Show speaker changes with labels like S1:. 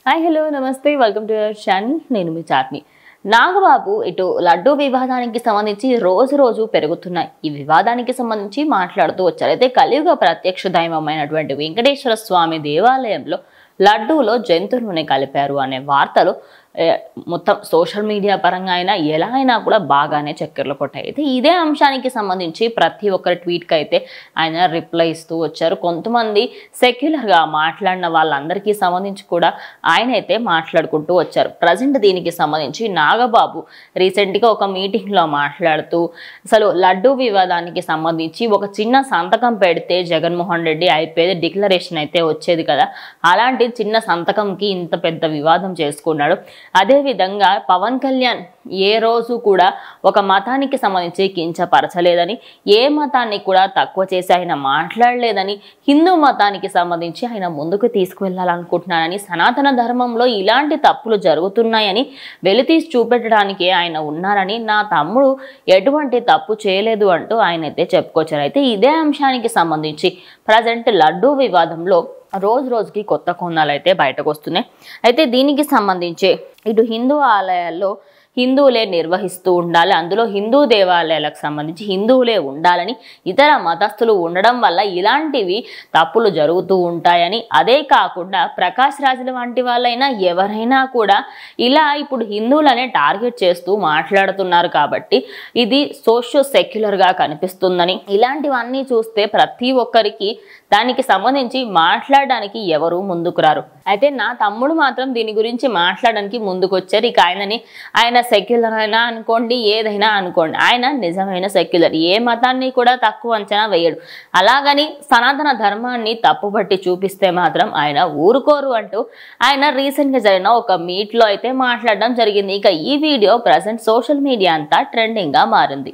S1: Hi hello నమస్తే welcome to your channel. నేను మీ చార్మి. నాగబాబు ఇటు లడ్డూ వివాదానికి సంబంధించి రోజు పెరుగుతున్నాయి. ఈ వివాదానికి సంబంధించి మాట్లాడుతూ వచ్చారు. అయితే కలియుగ ప్రత్యక్ష దైవమైనటువంటి వెంకటేశ్వర స్వామి దేవాలయంలో లడ్డూలో జంతు నూనె కలిపారు అనే వార్తలు మొత్తం సోషల్ మీడియా పరంగా అయినా ఎలా అయినా కూడా బాగానే చక్కర్లు కొట్టాయి. అయితే ఇదే అంశానికి సంబంధించి ప్రతి ఒక్కరి ట్వీట్కి అయితే ఆయన రిప్లై ఇస్తూ వచ్చారు. కొంతమంది సెక్యులర్గా మాట్లాడిన వాళ్ళందరికీ సంబంధించి కూడా ఆయన అయితే మాట్లాడుకుంటూ వచ్చారు. ప్రజెంట్ దీనికి సంబంధించి నాగబాబు రీసెంట్గా ఒక మీటింగ్లో మాట్లాడుతూ అసలు లడ్డూ వివాదానికి సంబంధించి ఒక చిన్న సంతకం పెడితే జగన్మోహన్ రెడ్డి అయిపోయేది, డిక్లరేషన్ అయితే వచ్చేది కదా, అలాంటి చిన్న సంతకంకి ఇంత పెద్ద వివాదం చేసుకున్నాడు. అదేవిధంగా పవన్ కళ్యాణ్ ఏ రోజు కూడా ఒక మతానికి సంబంధించి కించపరచలేదని, ఏ మతాన్ని కూడా తక్కువ చేసి ఆయన మాట్లాడలేదని, హిందూ మతానికి సంబంధించి ఆయన ముందుకు తీసుకువెళ్ళాలనుకుంటున్నానని, సనాతన ధర్మంలో ఇలాంటి తప్పులు జరుగుతున్నాయని వెలితీసి చూపెట్టడానికి ఆయన ఉన్నారని, నా తమ్ముడు ఎటువంటి తప్పు చేయలేదు అంటూ ఆయన అయితే చెప్పుకొచ్చారు. అయితే ఇదే అంశానికి సంబంధించి ప్రజెంట్ లడ్డూ వివాదంలో రోజుకి కొత్త కోణాలు అయితే బయటకు వస్తున్నాయి. అయితే దీనికి సంబంధించి ఇటు హిందూ ఆలయాల్లో హిందువులే నిర్వహిస్తూ ఉండాలి, అందులో హిందూ దేవాలయాలకు సంబంధించి హిందువులే ఉండాలని, ఇతర మతస్థులు ఉండడం వల్ల ఇలాంటివి తప్పులు జరుగుతూ ఉంటాయని, అదే కాకుండా ప్రకాష్ రాజుల వంటి వాళ్ళైనా ఎవరైనా కూడా ఇలా ఇప్పుడు హిందువులనే టార్గెట్ చేస్తూ మాట్లాడుతున్నారు కాబట్టి ఇది సోషో సెక్యులర్గా కనిపిస్తుందని, ఇలాంటివన్నీ చూస్తే ప్రతి ఒక్కరికి దానికి సంబంధించి మాట్లాడడానికి ఎవరు ముందుకు రారు. అయితే నా తమ్ముడు మాత్రం దీని గురించి మాట్లాడడానికి ముందుకు వచ్చారు. ఇక ఆయన సెక్యులర్ అయినా అనుకోండి, ఏదైనా అనుకోండి, ఆయన నిజమైన సెక్యులర్, ఏ మతాన్ని కూడా తక్కువ అంచనా వేయడు. అలాగని సనాతన ధర్మాన్ని తప్పుబట్టి చూపిస్తే మాత్రం ఆయన ఊరుకోరు అంటూ ఆయన రీసెంట్గా జరిగిన ఒక మీట్లో అయితే మాట్లాడడం జరిగింది. ఇక ఈ వీడియో ప్రజెంట్ సోషల్ మీడియా అంతా ట్రెండింగ్గా మారింది.